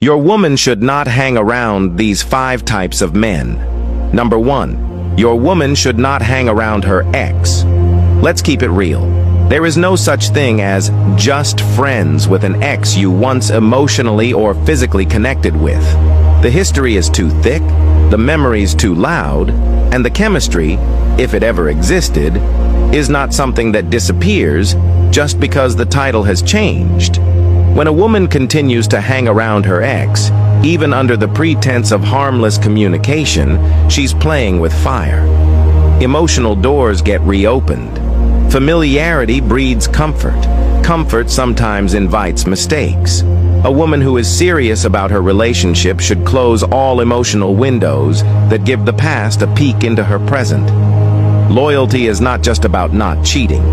Your woman should not hang around these 5 types of men. Number 1. Your woman should not hang around her ex. Let's keep it real. There is no such thing as just friends with an ex you once emotionally or physically connected with. The history is too thick, the memories too loud, and the chemistry, if it ever existed, is not something that disappears just because the title has changed. When a woman continues to hang around her ex, even under the pretense of harmless communication, she's playing with fire. Emotional doors get reopened. Familiarity breeds comfort. Comfort sometimes invites mistakes. A woman who is serious about her relationship should close all emotional windows that give the past a peek into her present. Loyalty is not just about not cheating.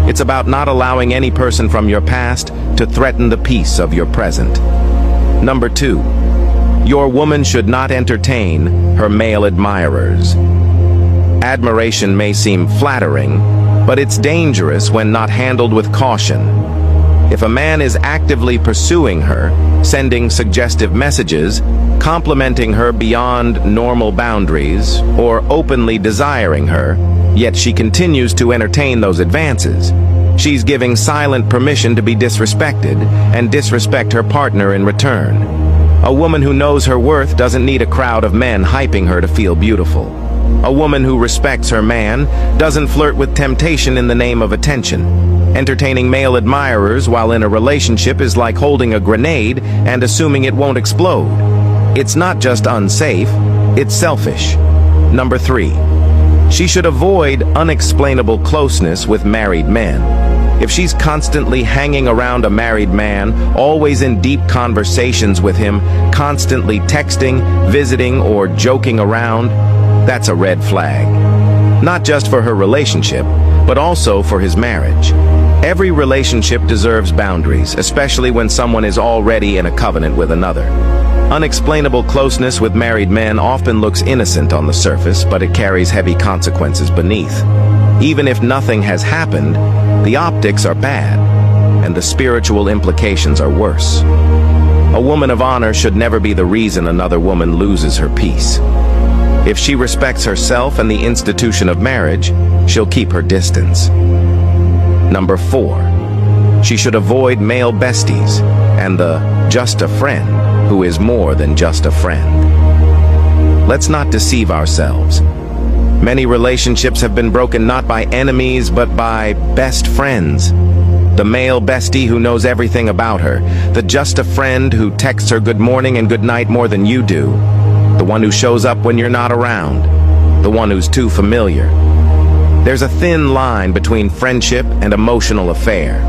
It's about not allowing any person from your past to threaten the peace of your present. Number 2. Your woman should not entertain her male admirers. Admiration may seem flattering, but it's dangerous when not handled with caution. If a man is actively pursuing her, sending suggestive messages, complimenting her beyond normal boundaries, or openly desiring her, yet she continues to entertain those advances, she's giving silent permission to be disrespected and disrespect her partner in return. A woman who knows her worth doesn't need a crowd of men hyping her to feel beautiful. A woman who respects her man doesn't flirt with temptation in the name of attention. Entertaining male admirers while in a relationship is like holding a grenade and assuming it won't explode. It's not just unsafe, it's selfish. Number 3. She should avoid unexplainable closeness with married men. If she's constantly hanging around a married man, always in deep conversations with him, constantly texting, visiting, or joking around, that's a red flag. Not just for her relationship, but also for his marriage. Every relationship deserves boundaries, especially when someone is already in a covenant with another. Unexplainable closeness with married men often looks innocent on the surface, but it carries heavy consequences beneath. Even if nothing has happened, the optics are bad, and the spiritual implications are worse. A woman of honor should never be the reason another woman loses her peace. If she respects herself and the institution of marriage, she'll keep her distance. Number 4. She should avoid male besties and the just a friend who is more than just a friend. Let's not deceive ourselves. Many relationships have been broken not by enemies but by best friends. The male bestie who knows everything about her, the just a friend who texts her good morning and good night more than you do, the one who shows up when you're not around, the one who's too familiar. There's a thin line between friendship and emotional affair.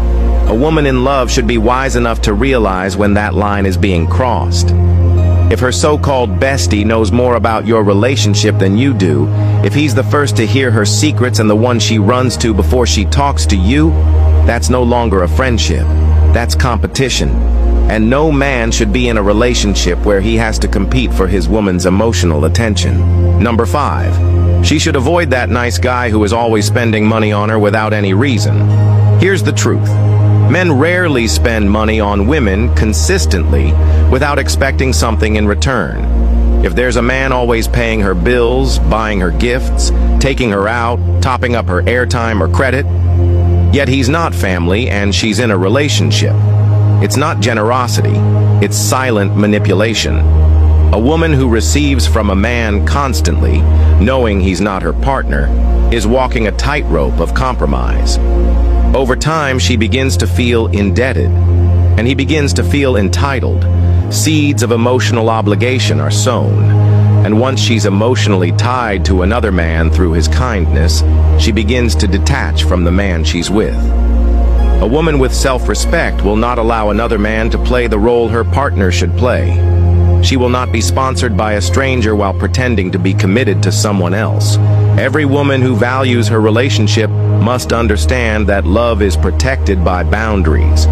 A woman in love should be wise enough to realize when that line is being crossed. If her so-called bestie knows more about your relationship than you do, if he's the first to hear her secrets and the one she runs to before she talks to you, that's no longer a friendship. That's competition. And no man should be in a relationship where he has to compete for his woman's emotional attention. Number 5. She should avoid that nice guy who is always spending money on her without any reason. Here's the truth. Men rarely spend money on women consistently without expecting something in return. If there's a man always paying her bills, buying her gifts, taking her out, topping up her airtime or credit, yet he's not family and she's in a relationship, it's not generosity, it's silent manipulation. A woman who receives from a man constantly, knowing he's not her partner, is walking a tightrope of compromise. Over time, she begins to feel indebted, and he begins to feel entitled. Seeds of emotional obligation are sown, and once she's emotionally tied to another man through his kindness, she begins to detach from the man she's with. A woman with self-respect will not allow another man to play the role her partner should play. She will not be sponsored by a stranger while pretending to be committed to someone else. Every woman who values her relationship must understand that love is protected by boundaries.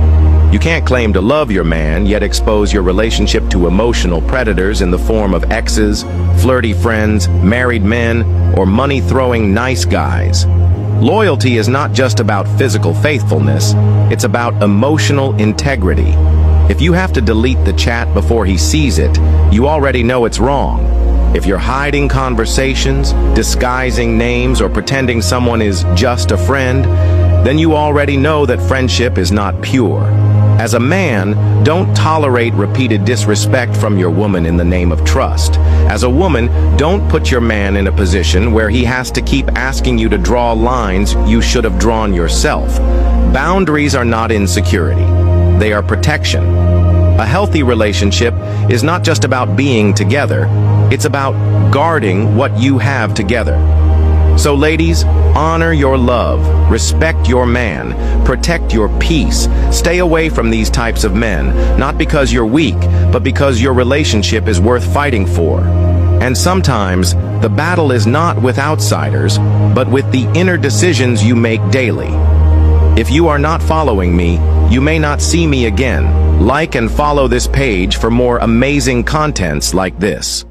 You can't claim to love your man, yet expose your relationship to emotional predators in the form of exes, flirty friends, married men, or money-throwing nice guys. Loyalty is not just about physical faithfulness, it's about emotional integrity. If you have to delete the chat before he sees it, you already know it's wrong. If you're hiding conversations, disguising names, or pretending someone is just a friend, then you already know that friendship is not pure. As a man, don't tolerate repeated disrespect from your woman in the name of trust. As a woman, don't put your man in a position where he has to keep asking you to draw lines you should have drawn yourself. Boundaries are not insecurity. They are protection. A healthy relationship is not just about being together. It's about guarding what you have together. So ladies, honor your love, respect your man, protect your peace, stay away from these types of men, not because you're weak, but because your relationship is worth fighting for. And sometimes, the battle is not with outsiders, but with the inner decisions you make daily. If you are not following me, you may not see me again. Like and follow this page for more amazing contents like this.